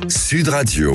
Sud Radio,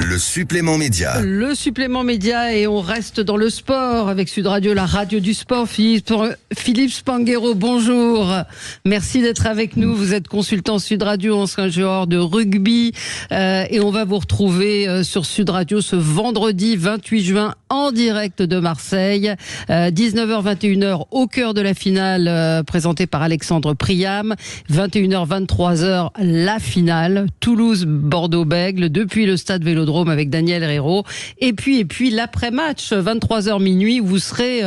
le supplément média. Le supplément média, et on reste dans le sport avec Sud Radio, la radio du sport. Philippe Spanghero, bonjour. Merci d'être avec nous. Vous êtes consultant Sud Radio, ancien joueur de rugby. Et on va vous retrouver sur Sud Radio ce vendredi 28 juin en direct de Marseille. 19h-21h au cœur de la finale présentée par Alexandre Priam. 21h-23h la finale. Toulouse-Bordeaux-Bègles depuis le stade Vélodrome avec Daniel Herrero. Et puis l'après-match, 23h minuit, vous serez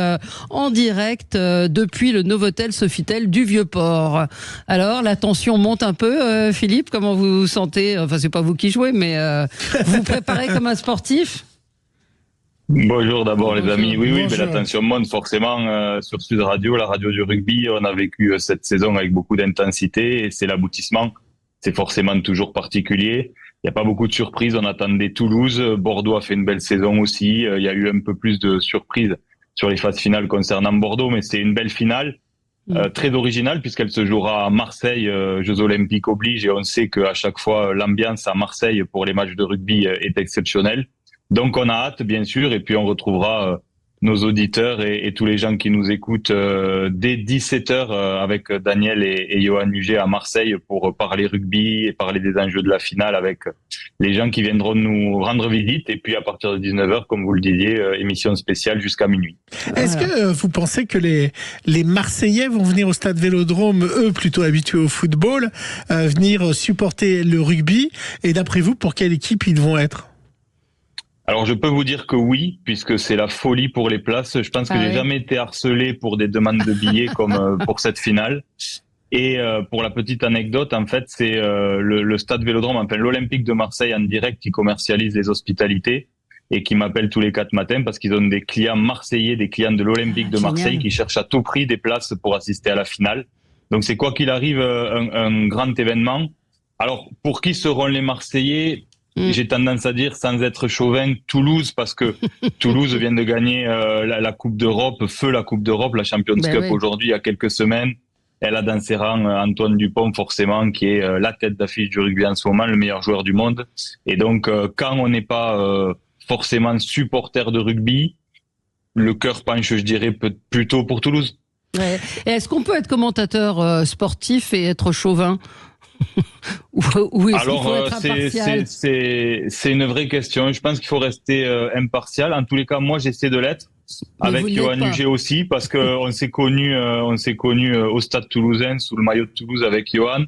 en direct depuis le Novotel Sofitel du Vieux-Port. Alors, la tension monte un peu, Philippe, comment vous vous sentez? Enfin, c'est pas vous qui jouez, mais vous vous préparez comme un sportif? Bonjour d'abord les amis. Oui, mais la tension monte forcément sur Sud Radio, la radio du rugby. On a vécu cette saison avec beaucoup d'intensité et c'est l'aboutissement. C'est forcément toujours particulier. Il n'y a pas beaucoup de surprises. On attendait Toulouse. Bordeaux a fait une belle saison aussi. Il y a eu un peu plus de surprises sur les phases finales concernant Bordeaux, mais c'est une belle finale. Très originale puisqu'elle se jouera à Marseille, Jeux Olympiques oblige, et on sait qu'à chaque fois l'ambiance à Marseille pour les matchs de rugby est exceptionnelle. Donc on a hâte bien sûr, et puis on retrouvera nos auditeurs et tous les gens qui nous écoutent dès 17h avec Daniel et Johan Huget à Marseille pour parler rugby et parler des enjeux de la finale avec les gens qui viendront nous rendre visite. Et puis à partir de 19h, comme vous le disiez, émission spéciale jusqu'à minuit. Est-ce que vous pensez que les Marseillais vont venir au stade Vélodrome, eux plutôt habitués au football, venir supporter le rugby? Et d'après vous, pour quelle équipe ils vont être? Alors je peux vous dire que oui, puisque c'est la folie pour les places. Je pense que j'ai jamais été harcelé pour des demandes de billets comme pour cette finale. Et pour la petite anecdote, en fait, c'est le stade Vélodrome, enfin l'Olympique de Marseille en direct, qui commercialise les hospitalités et qui m'appelle tous les 4 matins parce qu'ils ont des clients marseillais, des clients de l'Olympique de Marseille qui cherchent à tout prix des places pour assister à la finale. Donc c'est quoi qu'il arrive un grand événement. Alors pour qui seront les Marseillais? J'ai tendance à dire, sans être chauvin, Toulouse, parce que Toulouse vient de gagner la Coupe d'Europe, la Coupe d'Europe, la Champions Cup aujourd'hui, il y a quelques semaines. Elle a dans ses rangs Antoine Dupont, forcément, qui est la tête d'affiche du rugby en ce moment, le meilleur joueur du monde. Et donc, quand on n'est pas forcément supporter de rugby, le cœur penche, je dirais, plutôt pour Toulouse. Ouais. Et est-ce qu'on peut être commentateur sportif et être chauvin? Oui, alors c'est une vraie question. Je pense qu'il faut rester impartial. En tous les cas, moi j'essaie de l'être avec Johan Huget aussi, parce que on s'est connus au Stade Toulousain sous le maillot de Toulouse avec Johan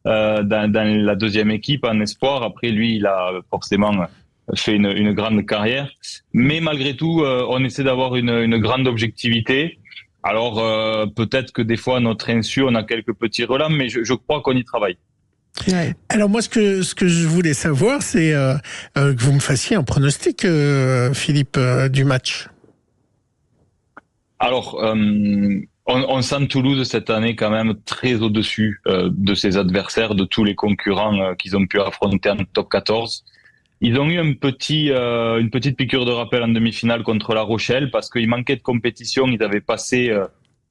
dans la deuxième équipe en espoir. Après lui, il a forcément fait une grande carrière, mais malgré tout, on essaie d'avoir une grande objectivité. Alors peut-être que des fois à notre insu, on a quelques petits relents, mais je crois qu'on y travaille. Ouais. Alors moi, ce que je voulais savoir, c'est que vous me fassiez un pronostic, Philippe, du match. Alors, on sent Toulouse cette année quand même très au-dessus de ses adversaires, de tous les concurrents qu'ils ont pu affronter en top 14. Ils ont eu une petite piqûre de rappel en demi-finale contre La Rochelle parce qu'il manquait de compétition. Ils avaient passé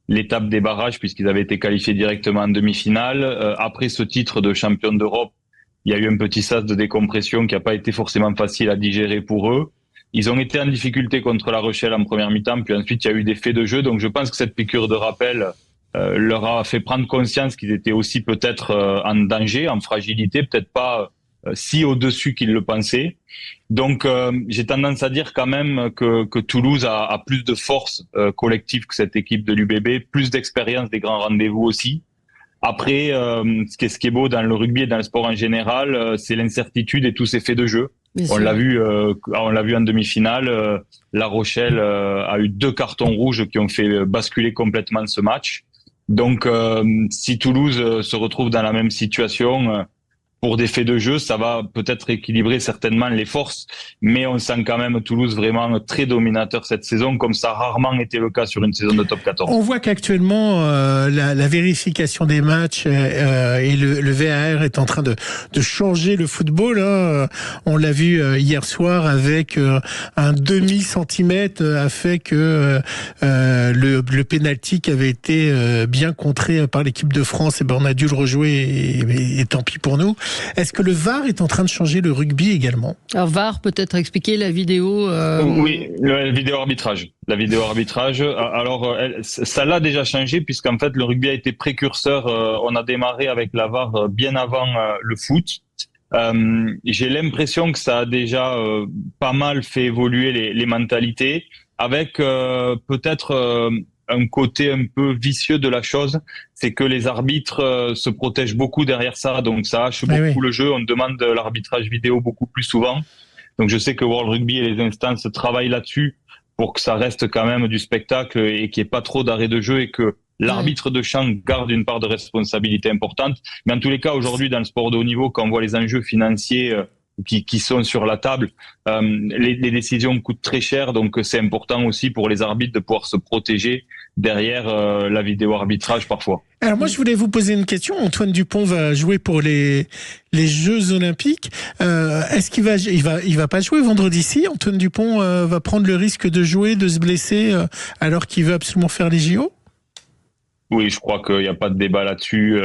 l'étape des barrages puisqu'ils avaient été qualifiés directement en demi-finale. Après ce titre de champion d'Europe, il y a eu un petit sas de décompression qui n'a pas été forcément facile à digérer pour eux. Ils ont été en difficulté contre La Rochelle en première mi-temps, puis ensuite il y a eu des faits de jeu. Donc je pense que cette piqûre de rappel leur a fait prendre conscience qu'ils étaient aussi peut-être en danger, en fragilité, peut-être pas si au-dessus qu'ils le pensaient. Donc j'ai tendance à dire quand même que Toulouse a plus de force collective que cette équipe de l'UBB, plus d'expérience des grands rendez-vous aussi. Après, ce qui est beau dans le rugby et dans le sport en général, c'est l'incertitude et tous ces faits de jeu. On l'a vu en demi-finale. La Rochelle a eu 2 cartons rouges qui ont fait basculer complètement ce match. Donc si Toulouse se retrouve dans la même situation, pour des faits de jeu, ça va peut-être équilibrer certainement les forces, mais on sent quand même Toulouse vraiment très dominateur cette saison, comme ça a rarement été le cas sur une saison de top 14. On voit qu'actuellement, la vérification des matchs et le VAR est en train de changer le football. Hein. On l'a vu hier soir avec un demi-centimètre a fait que le pénalty qui avait été bien contré par l'équipe de France, et ben on a dû le rejouer et tant pis pour nous. Est-ce que le VAR est en train de changer le rugby également? Alors VAR, peut-être expliquer la vidéo. Oui, la vidéo arbitrage. La vidéo arbitrage. Alors, ça l'a déjà changé puisqu'en fait le rugby a été précurseur. On a démarré avec la VAR bien avant le foot. J'ai l'impression que ça a déjà pas mal fait évoluer les mentalités, avec peut-être un côté un peu vicieux de la chose, c'est que les arbitres se protègent beaucoup derrière ça, donc ça hache beaucoup le jeu. On demande l'arbitrage vidéo beaucoup plus souvent. Donc je sais que World Rugby et les instances travaillent là-dessus pour que ça reste quand même du spectacle et qu'il n'y ait pas trop d'arrêt de jeu et que l'arbitre de champ garde une part de responsabilité importante. Mais en tous les cas, aujourd'hui, dans le sport de haut niveau, quand on voit les enjeux financiers qui sont sur la table, les décisions coûtent très cher. Donc, c'est important aussi pour les arbitres de pouvoir se protéger derrière la vidéo arbitrage parfois. Alors moi, je voulais vous poser une question. Antoine Dupont va jouer pour les Jeux Olympiques. Est-ce qu'il va pas jouer vendredi-ci? Antoine Dupont va prendre le risque de jouer, de se blesser alors qu'il veut absolument faire les JO? Oui, je crois qu'il n'y a pas de débat là-dessus.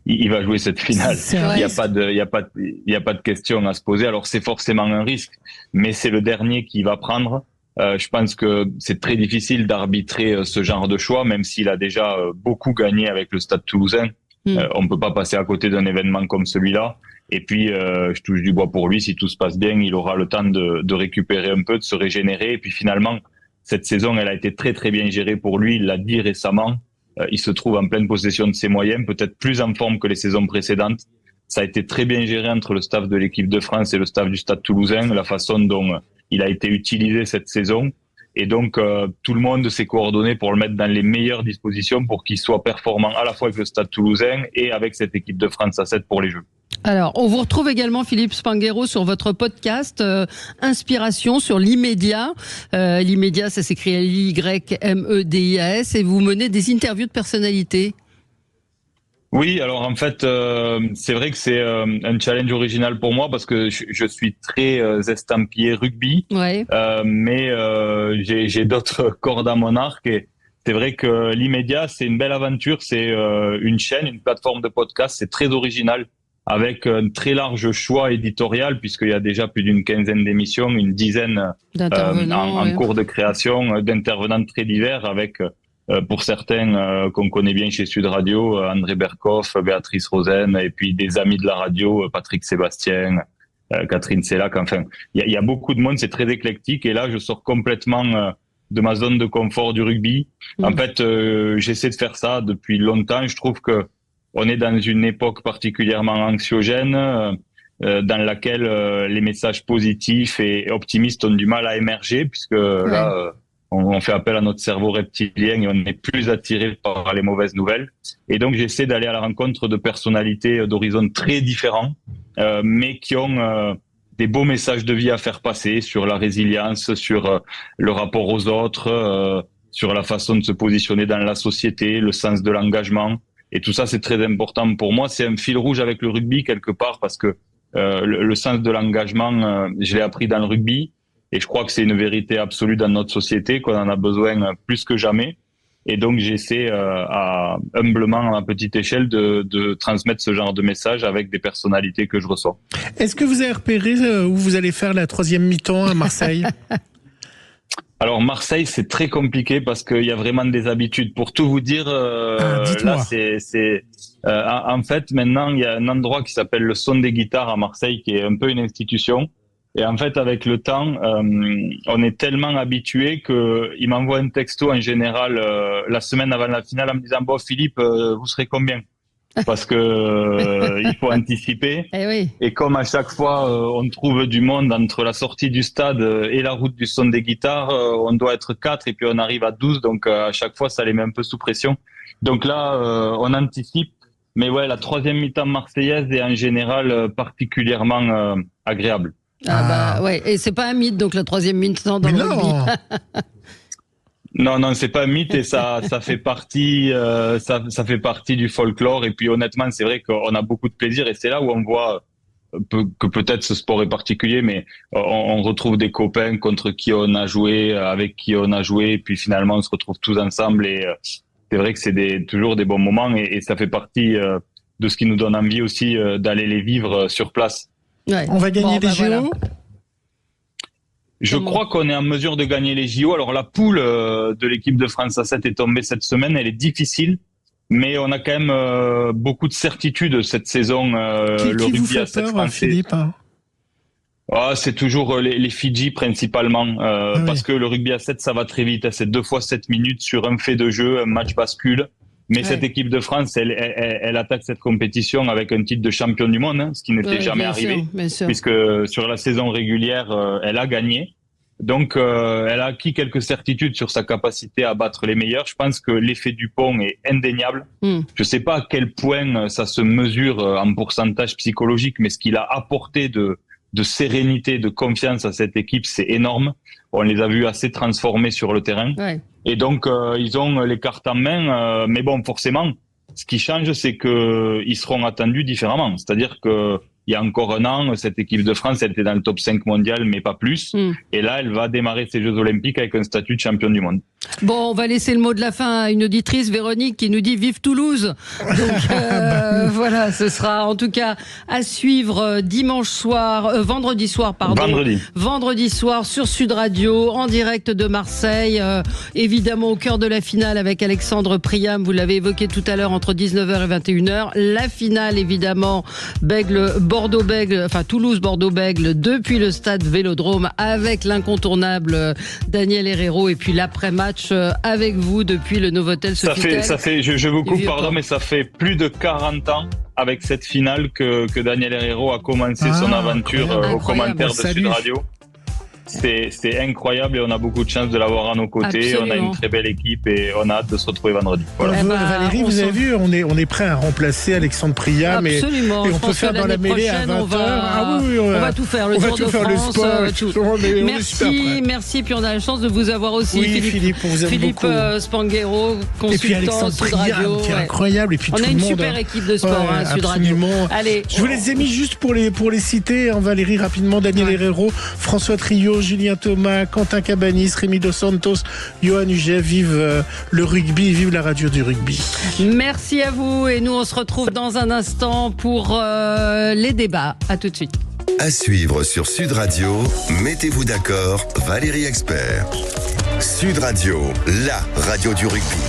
Il va jouer cette finale. Il n'y a pas de question à se poser. Alors c'est forcément un risque, mais c'est le dernier qui va prendre. Je pense que c'est très difficile d'arbitrer ce genre de choix, même s'il a déjà beaucoup gagné avec le Stade Toulousain. On ne peut pas passer à côté d'un événement comme celui-là. Et puis, je touche du bois pour lui. Si tout se passe bien, il aura le temps de récupérer un peu, de se régénérer. Et puis finalement, cette saison, elle a été très très bien gérée pour lui. Il l'a dit récemment. Il se trouve en pleine possession de ses moyens, peut-être plus en forme que les saisons précédentes. Ça a été très bien géré entre le staff de l'équipe de France et le staff du Stade Toulousain, la façon dont il a été utilisé cette saison. Et donc, tout le monde s'est coordonné pour le mettre dans les meilleures dispositions pour qu'il soit performant à la fois avec le Stade Toulousain et avec cette équipe de France A7 pour les Jeux. Alors, on vous retrouve également, Philippe Spanghero, sur votre podcast Inspiration sur l'immédiat. L'immédiat, ça s'écrit L-Y-M-E-D-I-A-S, et vous menez des interviews de personnalités. Oui, alors en fait, c'est vrai que c'est un challenge original pour moi parce que je suis très estampillé rugby, mais j'ai d'autres cordes à mon arc et c'est vrai que l'immédiat, c'est une belle aventure, c'est une chaîne, une plateforme de podcast, c'est très original avec un très large choix éditorial puisqu'il y a déjà plus d'une quinzaine d'émissions, une dizaine en cours de création, d'intervenants très divers avec... pour certains qu'on connaît bien chez Sud Radio, André Berkoff, Béatrice Rosen, et puis des amis de la radio, Patrick Sébastien, Catherine Sellac, enfin, il y a beaucoup de monde, c'est très éclectique, et là, je sors complètement de ma zone de confort du rugby. En fait, j'essaie de faire ça depuis longtemps, je trouve que on est dans une époque particulièrement anxiogène, dans laquelle les messages positifs et optimistes ont du mal à émerger, puisque là... on fait appel à notre cerveau reptilien et on n'est plus attiré par les mauvaises nouvelles. Et donc, j'essaie d'aller à la rencontre de personnalités d'horizons très différents, mais qui ont des beaux messages de vie à faire passer sur la résilience, sur le rapport aux autres, sur la façon de se positionner dans la société, le sens de l'engagement. Et tout ça, c'est très important pour moi. C'est un fil rouge avec le rugby, quelque part, parce que le sens de l'engagement, je l'ai appris dans le rugby. Et je crois que c'est une vérité absolue dans notre société, qu'on en a besoin plus que jamais. Et donc, j'essaie humblement, à petite échelle, de transmettre ce genre de message avec des personnalités que je reçois. Est-ce que vous avez repéré où vous allez faire la troisième mi-temps à Marseille? Alors, Marseille, c'est très compliqué parce qu'il y a vraiment des habitudes. Pour tout vous dire, là, en fait, maintenant, il y a un endroit qui s'appelle le Son des Guitares à Marseille, qui est un peu une institution. Et en fait, avec le temps, on est tellement habitué qu'il m'envoie un texto en général la semaine avant la finale en me disant « Bon, Philippe, vous serez combien ?» Parce que il faut anticiper. Et comme à chaque fois, on trouve du monde entre la sortie du stade et la route du Son des Guitares, on doit être 4 et puis on arrive à 12. Donc à chaque fois, ça les met un peu sous pression. Donc là, on anticipe. Mais ouais, la troisième mi-temps marseillaise est en général particulièrement agréable. Ah bah ouais, et c'est pas un mythe donc la troisième mi-temps dans le rugby. Non, c'est pas un mythe et ça fait partie, ça fait partie du folklore. Et puis honnêtement, c'est vrai qu'on a beaucoup de plaisir et c'est là où on voit que peut-être ce sport est particulier, mais on retrouve des copains contre qui on a joué, avec qui on a joué, et puis finalement on se retrouve tous ensemble et c'est vrai que c'est toujours des bons moments et ça fait partie de ce qui nous donne envie aussi d'aller les vivre sur place. Ouais. On va gagner des JO. Voilà. Je crois qu'on est en mesure de gagner les JO. Alors la poule de l'équipe de France A7 est tombée cette semaine, elle est difficile. Mais on a quand même beaucoup de certitudes cette saison. Le Qui vous rugby à fait 7 peur, français. Philippe? C'est toujours les Fidji principalement, oui. parce que le rugby à 7 ça va très vite. C'est 2 fois 7 minutes sur un fait de jeu, un match bascule. Mais cette équipe de France, elle attaque cette compétition avec un titre de champion du monde, ce qui n'était jamais arrivé, puisque sur la saison régulière, elle a gagné. Donc, elle a acquis quelques certitudes sur sa capacité à battre les meilleurs. Je pense que l'effet Dupont est indéniable. Je sais pas à quel point ça se mesure en pourcentage psychologique, mais ce qu'il a apporté de sérénité, de confiance à cette équipe, c'est énorme. On les a vus assez transformés sur le terrain. Ouais. Et donc, ils ont les cartes en main. Mais bon, forcément, ce qui change, c'est que ils seront attendus différemment. C'est-à-dire que il y a encore un an, cette équipe de France, elle était dans le top 5 mondial, mais pas plus. Et là, elle va démarrer ses Jeux Olympiques avec un statut de champion du monde. Bon, on va laisser le mot de la fin à une auditrice, Véronique, qui nous dit « Vive Toulouse !» Donc voilà, ce sera en tout cas à suivre vendredi soir sur Sud Radio, en direct de Marseille. Évidemment, au cœur de la finale avec Alexandre Priam, vous l'avez évoqué tout à l'heure, entre 19h et 21h. La finale, évidemment, Toulouse-Bordeaux-Bègles, depuis le stade Vélodrome, avec l'incontournable Daniel Herrero, et puis l'après-match avec vous depuis le Novotel Sofitel. Je vous coupe, pardon, mais ça fait plus de 40 ans avec cette finale que Daniel Herrero a commencé son aventure aux commentaires de Sud Radio. C'est incroyable et on a beaucoup de chance de l'avoir à nos côtés. Absolument. On a une très belle équipe et on a hâte de se retrouver vendredi. Voilà. Valérie, vous avez vu, on est prêt à remplacer Alexandre Priam et on peut faire dans la mêlée à 20h. On va tout faire, le Tour de France, merci. Puis on a la chance de vous avoir aussi, Philippe Spanghero, consultant Sud Radio. Qui est incroyable. Et puis on a une super équipe de sport, Sud Radio. Allez, je vous les ai mis juste pour les citer, Valérie, rapidement. Daniel Herrero, François Trio, Julien Thomas, Quentin Cabanis, Rémi Dos Santos, Johan Huget. Vive le rugby, vive la radio du rugby. Merci à vous et nous on se retrouve dans un instant pour les débats. À tout de suite. À suivre sur Sud Radio, mettez-vous d'accord, Valérie Expert. Sud Radio, la radio du rugby.